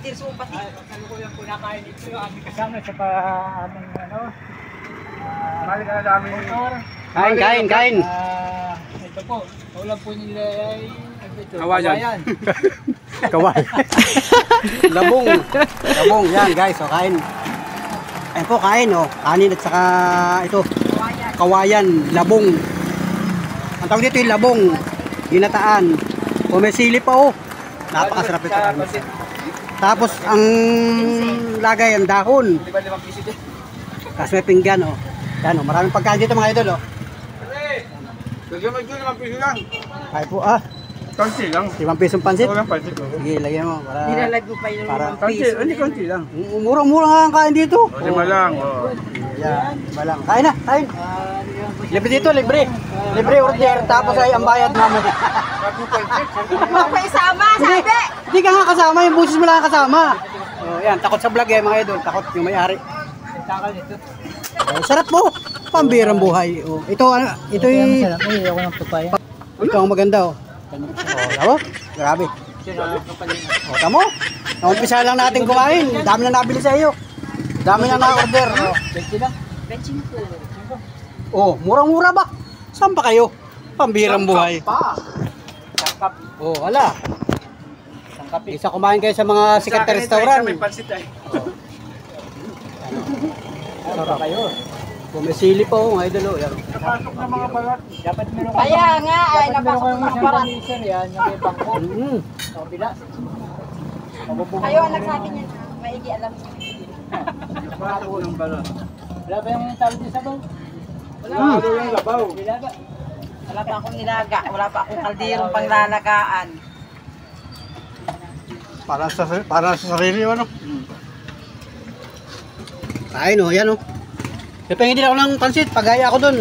Kaldir Supati. Kalukuyan po nakain ito yung aming kasama sa aming ano. Mali ka na dami. Kain. Ito po, ulam po nila ay Kawayan. Kaway. Labong, yan guys, o kain. Ayun po, kain o. Kanin at saka ito, kawayan, labong. Ang tawag dito yung labong, ginataan. O may sili pa o. Napakasarap ito. Tapos ang lagay, ang dahon. Tapos may pinggan o. Yan o, maraming pagkain dito mga idol o. Lagyan mo dyan, 5 piso lang. Kaya po ah. Kanti lang. 5 pisong pansit. Ito lang pansit. Sige, lagyan mo. Nilalagyo pa yung Para- Kanti, hindi kanti lang. Murang-mura nga ang kain dito. O, 5 lang. O. Yan, iba lang. Kain na, kain. Libre dito, libre. Libre order, tapos ay ang bayad namin. Magpaisama, sabi! Hindi ka nga kasama, yung busis mo lang kasama. Oh, yan, takot sa vlog eh mga idol, takot yung may-ari. Sarap mo, pambirang buhay. Oh, ito yung... Ako ng papaya. Ito ang maganda oh. Tama? Grabe. Tama? Naumpisa lang natin kumain. Dami na nabili sa iyo. Dami na na-order. Oh. 20 lang. Benching po. Oh, murang-mura ba? Saan pa kayo? Pambirang buhay. Sangkap. Oh, wala. Sangkap eh. Isa kumain kayo sa mga sikat na restaurant. May pansit ay. Sarap kayo. Kung may sili pa oh, mga idol oh. Yan. Napasok na mga balat. Dapat meron Kaya nga, ay napasok kayong ng isang parat. laser yan, yung may bangko. Sa kabila. Kayo ang nagsabi niya, maigi alam sa Napasok ng balat. Wala ba yung tawag niya sa bang? Wala. Ano yung labaw? Wala ba? Wala pa akong nilaga, wala pa akong kaldirong panglalagaan. Para sa sarili ano. Kain oh, yan oh. Pepengin din ako ng pansit, pagaya ako dun.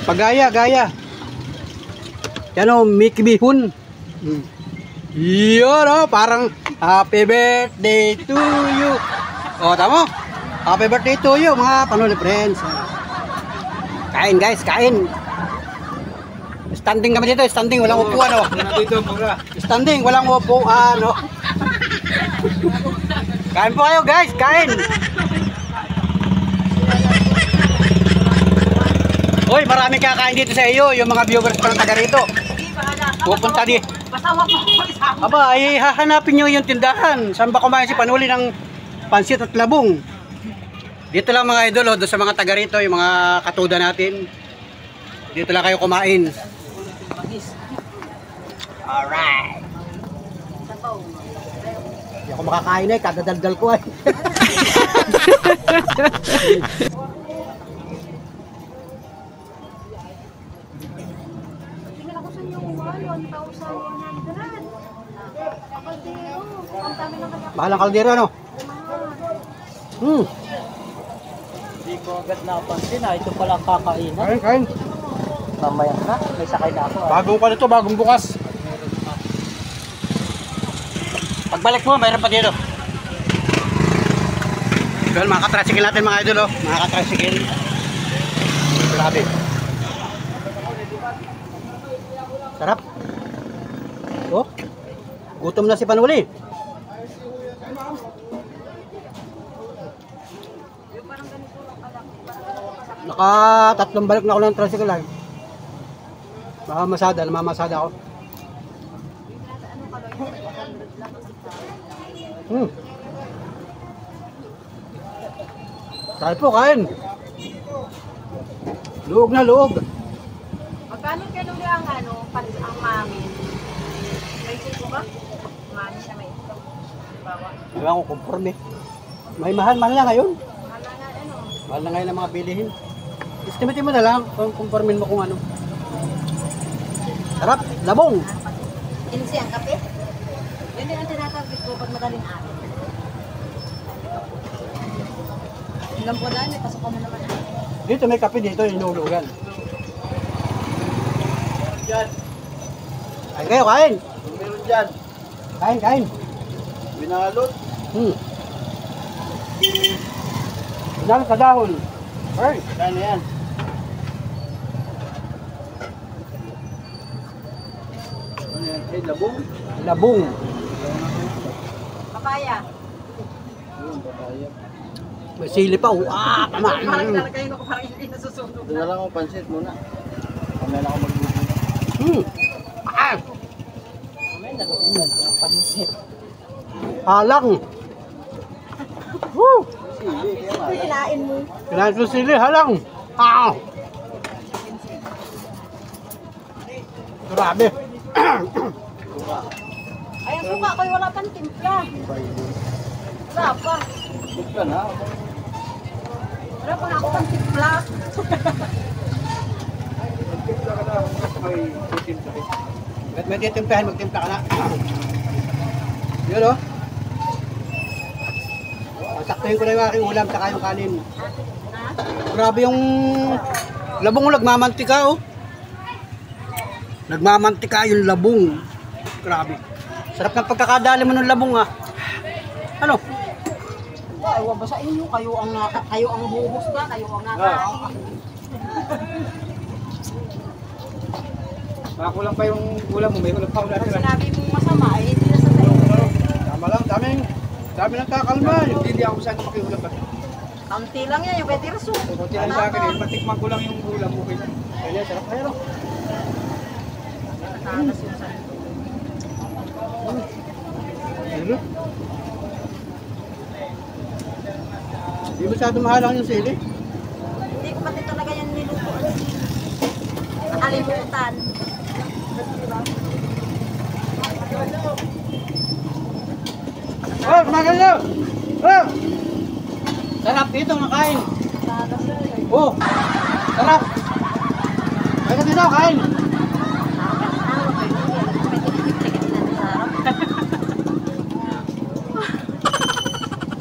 Pagaya. Yan oh, Mickey Bihun. Yan oh, parang happy birthday to you. Oh, tama? Happy birthday to you mga panuli friends. Kain guys, kain. Standing kami dito, standing, walang upuan oh. Dito mura. Standing, walang upuan oh. Kain po kayo guys, kain. Hoy, marami kakain dito sa iyo, yung mga viewers pa ng taga rito. Pupunta di. Pasawa po ko isama. Aba, ay hahanapin nyo yung tindahan. Saan ba kumain si Panuli ng pansit at labong? Dito lang mga idol, doon sa mga taga rito, yung mga katuda natin. Dito lang kayo kumain. Alright. Hindi ako makakain eh, kadadaldal ko eh. Mahal ang kaldero ano? Hindi ko agad napansin ah. Ito pala ang kakainan. Kain. Mamaya na. May sakay na ako ah. Bagong pa nito, bagong bukas. Pagbalik mo, mayroon pa dito. Doon, mga katrasikil natin mga idol oh. Mga katrasikil. Grabe. Sarap. Oh. Gutom na si Panuli. Tatlong balik na ako ng tricycle ay. Namamasada ako. Kain po, kain. Luog na luog. Magkano kilo ang ang mami? May siko ba? Mami siya may ito. Bawa. Ewan ko, conforme. May mahal na ngayon. Mahal na ano? Mahal na ngayon ang mga bilihin. Estimate mo na lang kung conformin mo kung ano. Sarap, labong. Insi ang kape? Yun din ang tinatarget ko pag madaling araw. Ilang po dahil, may pasok mo naman. Dito may kape dito, inulugan. Diyan. Kain kayo, kain. Meron dyan. Kain. Binalot. Binalot sa dahon. Ay, Kaya yan. Ay, labong. labong. papaya. Yun, papaya. May sili pa. Tama. Parang ilalagay ko parang hindi nasusunog. Ito na lang ako pansit muna. Mamaya na ako magbubuno. Pansit. Halang. Woo! Sili, kaya nga. Kinain mo. Kailangan ko sili, halang. Grabe. Ay, ang suka ko wala pang timpla. Sarap pa. Gusto ka na. Wala pa nga ako pang timpla. Magtimpla ka na. May putin sa rin. May titimplahan, magtimpla ka na. Yun o. Saktuhin ko na yung aking ulam saka yung kanin. Grabe yung labong nagmamantika oh. Nagmamantika yung labong. Grabe. Sarap ng pagkakadali mo ng labong ah. Ano? Ay, wala ba sa inyo? Kayo ang buhos ba? Kayo ang nakain. Makakulang pa yung ulam mo. May ulam pa ulam. Pag sinabi mong masama, ay hindi na sa inyo. Tama lang, dami nang kakalma. Hindi ako saan makiulam pa. Kaunti lang yan, yung pwede raso. Kunti lang sa akin eh. Matikman ko lang yung ulam mo. Kaya sarap na yun oh. Natalas yung sa Ano? Hindi masyado mahalang yung sili. Hindi ko pati talaga yan niluto. Nakalimutan. Oh, maganda! Oh! Sarap dito nakain. Oh! Sarap! Kaya dito kain.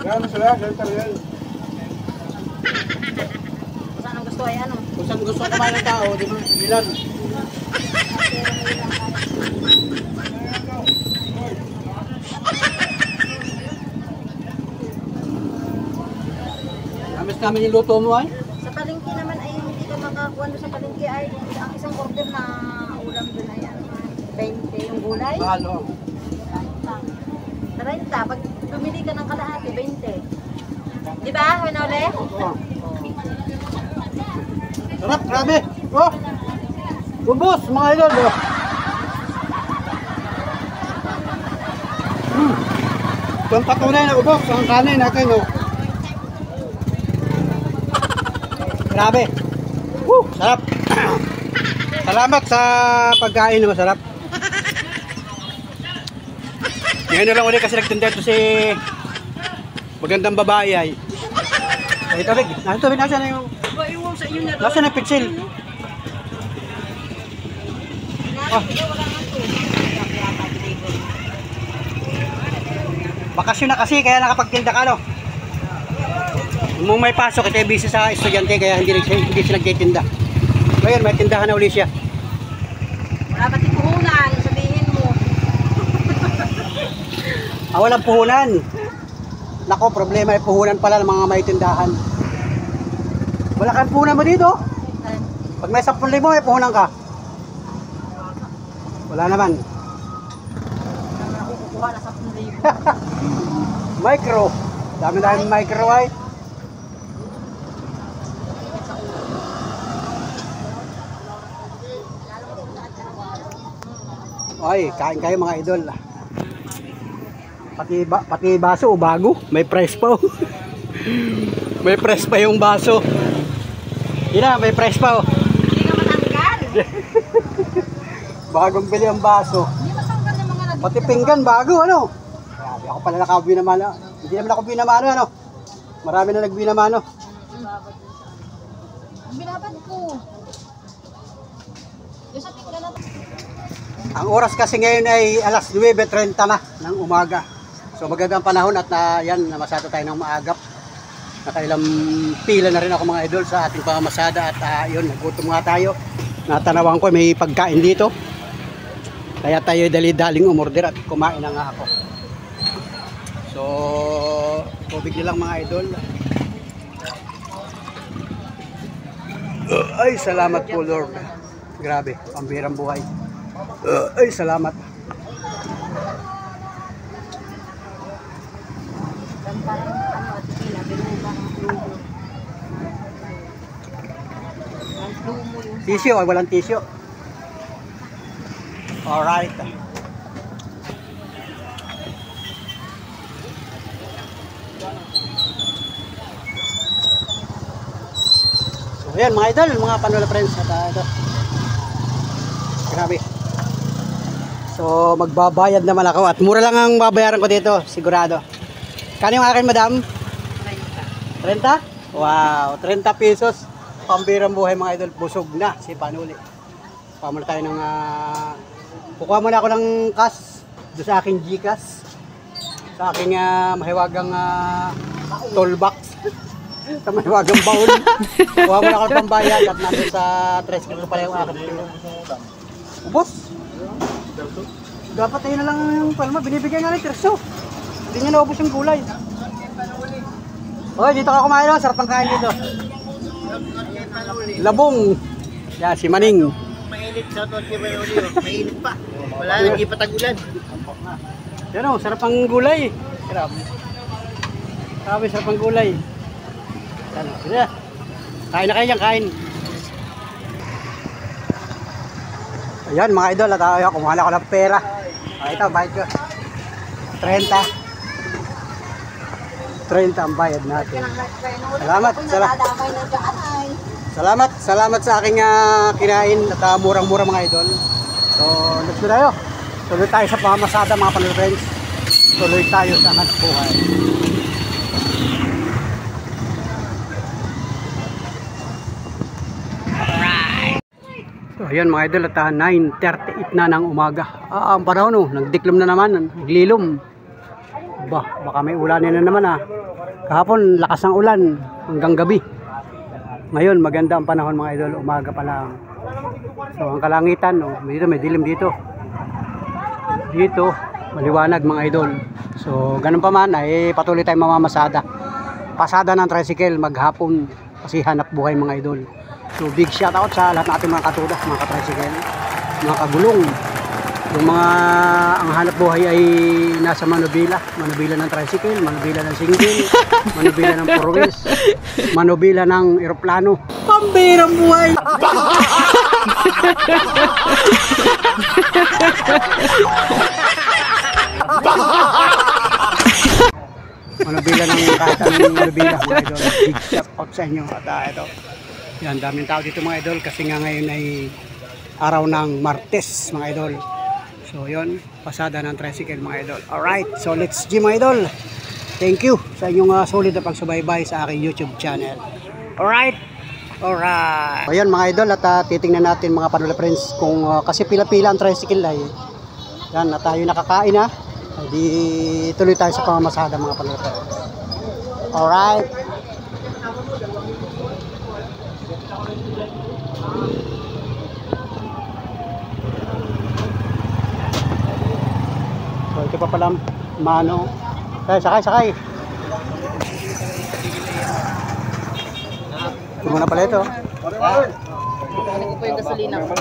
Gano'n sila, gano'n talaga. Saan ang gusto ay ano? Kung saan gusto kumain ng tao, di ba? Ilan? Namis namin yung luto mo ay. Sa palengke naman ay hindi ka makakuha doon sa palengke ay ang isang order na ulam doon ay ano, 20 yung gulay. Mahalo. 30. Pag bumili ka ng kalahati, 20. Di ba, Winole? Oh. Sarap, grabe. Oh! Ubos, mga idol. Oh. Ito ang patunay na ubos. Ang kanin natin. Oh. Grabe. Sarap. Salamat sa pagkain na masarap. Ngayon na lang ulit kasi nagtinda ito si magandang babae ay. Ay, tubig. Nasa tubig. Nasa na yung... Nasa na yung pitsil. Oh. Bakasyon na kasi kaya nakapagtinda ka no. Nung may pasok ito busy sa estudyante kaya hindi siya nagtitinda. Ngayon may tindahan na uli siya. Wala pati puhunan, sabihin mo. Walang puhunan. Nako, problema ay puhunan pala ng mga may tindahan. Wala kang puhunan mo dito? Pag may 10,000 may puhunan ka. Wala naman. Naman ako kukuha na 10,000. Micro. Dami micro ay. Ay, kain kayo mga idol. Pati baso bago, may price pa. May price pa yung baso. Ina, may price pa. Hindi ka matanggal. Bagong bili ang baso. Hindi matanggal yung mga nag- Pati pinggan bago ano. Grabe, ako pala nakabinamano. Hindi naman ako binamano ano. Marami na nagbinamano. Ang binabad ko. Yung sa tingga na to. Ang oras kasi ngayon ay alas 9:30 na ng umaga. So magandang panahon at yan, namasada tayo ng maagap. Nakailang pila na rin ako mga idol sa ating pamamasada at yun, nagutom nga tayo. Natanawan ko may pagkain dito. Kaya tayo dali-daling umorder at kumain na nga ako. So, tubig nilang mga idol. Ay, salamat po Lord. Grabe, pambirang buhay. Ay, salamat. Tissue, ay walang tissue. Alright. So ayan mga idol, mga Panola friends at ito. Grabe. So magbabayad naman ako at mura lang ang babayaran ko dito, sigurado. Kano yung akin, madam? 30? Wow, 30 pesos. Pambirang buhay mga idol, busog na si Panuli. Pamula tayo ng kukuha muna ako ng cash doon sa aking Gcash, sa aking mahiwagang tollbox, sa mahiwagang baon. Kuha muna ako ng pambayad at nandun sa tricycle ko pala yung aking ubos. Dapat ayun na lang yung palma, binibigay nga ng terso. Hindi niya naubos yung gulay. Oy, dito ka kumain, no? Sarap ang kain dito. Labong. Yan, si Maning. Mainit sa ito kay Manoli. Mainit pa. Wala na, hindi pa tagulan. Yan o, sarap ang gulay. Grabe. Grabe, sarap ang gulay. Yan o, sige. Kain na kayo dyan, kain. Ayan mga idol, at kumuha na ako ng pera. Ito, bayad ko. 30. 30 ang bayad natin. Salamat sa aking kinain at murang-mura mga idol. So, let's go tayo. Tuloy tayo sa pamamasada mga Panola friends. Tuloy tayo sa hanap buhay. So, ayan mga idol, at 9:38 na ng umaga. Ang panahon, nagdiklom na naman, naglilom. Baka may ulanin na naman Kahapon, lakas ng ulan hanggang gabi. Ngayon, maganda ang panahon mga idol, umaga pa lang. So, ang kalangitan, dito may dilim dito. Dito, maliwanag mga idol. So, ganun pa man, patuloy tayong mamamasada. Pasada ng tricycle, maghapon, kasi hanap buhay mga idol. So, big shout out sa lahat natin mga katudas, mga katricycle, mga kagulong. Yung mga ang hanap buhay ay nasa manubila ng tricycle, manubila ng single, manubila ng purwis, manubila ng eroplano. Pambirang buhay! Manubila ng kahit anong manubila mga idol. Big shout out sa inyo. At ito, yan, daming tao dito mga idol kasi nga ngayon ay araw ng Martes mga idol. So yun, pasada ng tricycle mga idol. Alright, so let's G mga idol. Thank you sa inyong solid na pagsubaybay sa aking YouTube channel. Alright. So yan mga idol, at titingnan natin mga Panola friends kung kasi pila-pila ang tricycle ay yan, na tayo nakakain di tuloy tayo sa pamamasada mga Panola friends. Alright. So ito pa pala mano. Sakay. Ito muna pala ito. Ano ko po yung gasolina ko?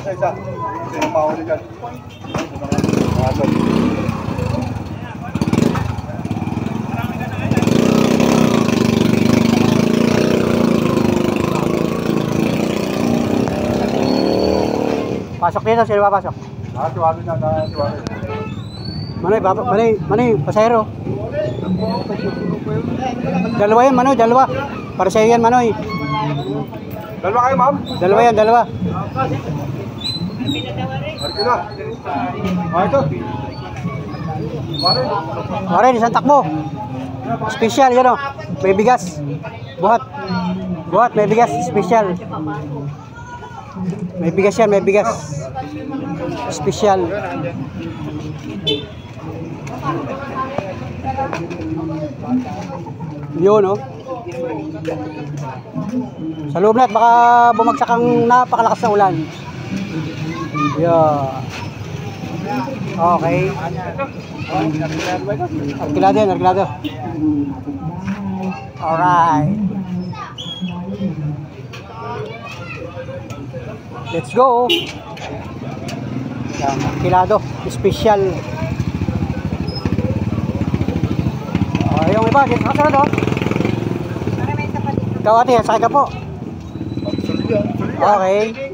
Pasok dito, sino papasok? Manoy, pasahero. Dalawa yan, Manoy, dalawa. Para sa'yo yan, Manoy. Dalawa kayo, ma'am? Dalawa yan, dalawa. Arkila. Ito. Marin, isang takbo. Special, yan o. May bigas. Buhat, may bigas. Special. May bigas yan, may bigas. Special. Yun sa loob na, baka bumagsak ang napakalakas na ulan. Yeah. Okay. Arkilado. Alright. Let's go. Yan, Arkilado. Special. Yung iba, dito kasunod Ikaw ate, sakay ka po. Okay.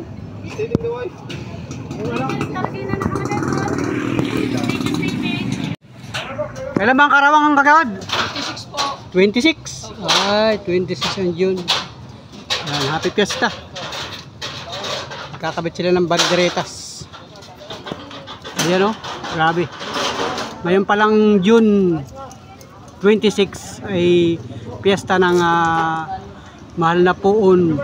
Kailan ba ang karawang ang kagawad? 26 po. 26? Ay, 26 ang June. Yan, happy fiesta. Kakabit sila ng banderetas. Ayan o, grabe. Ngayon palang June 26 ay fiesta ng mahal na Puon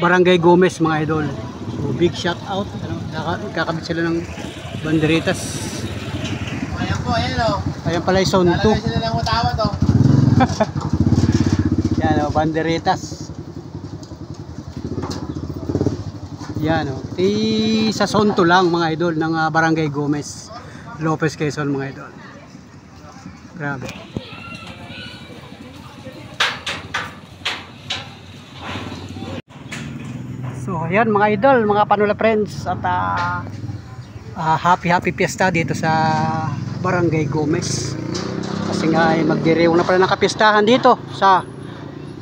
Barangay Gomez, mga idol. So big shout out. Kakabit sila ng banderetas. Ayan po, ayan o. Ayan pala yung zone 2. Sila lang utawa to. Yan o, banderetas. Yan o. Sa zone 2 lang, mga idol, ng Barangay Gomez, Lopez, Quezon, mga idol. Grabe. So ayan mga idol, mga Panula friends, at happy fiesta dito sa Barangay Gomez. Kasi nga ay magdiriwang na pala ng kapistahan dito sa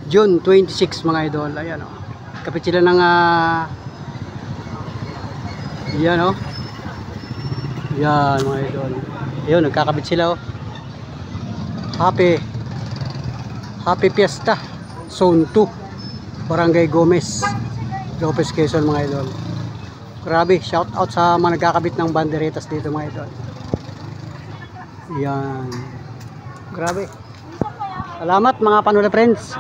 June 26, mga idol. Ayan o, kapit sila ng yan o, yan mga idol. Ayun, nagkakabit sila o. Happy fiesta zone 2 Barangay Gomez, Lopez, Quezon, mga idol. Grabe, shout out sa mga nagkakabit ng banderetas dito, mga idol. Yan. Grabe. Salamat mga Panula friends.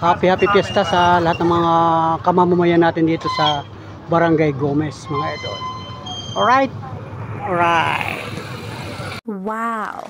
Happy fiesta sa lahat ng mga kamamamayan natin dito sa Barangay Gomez, mga idol. Alright. Alright. Wow.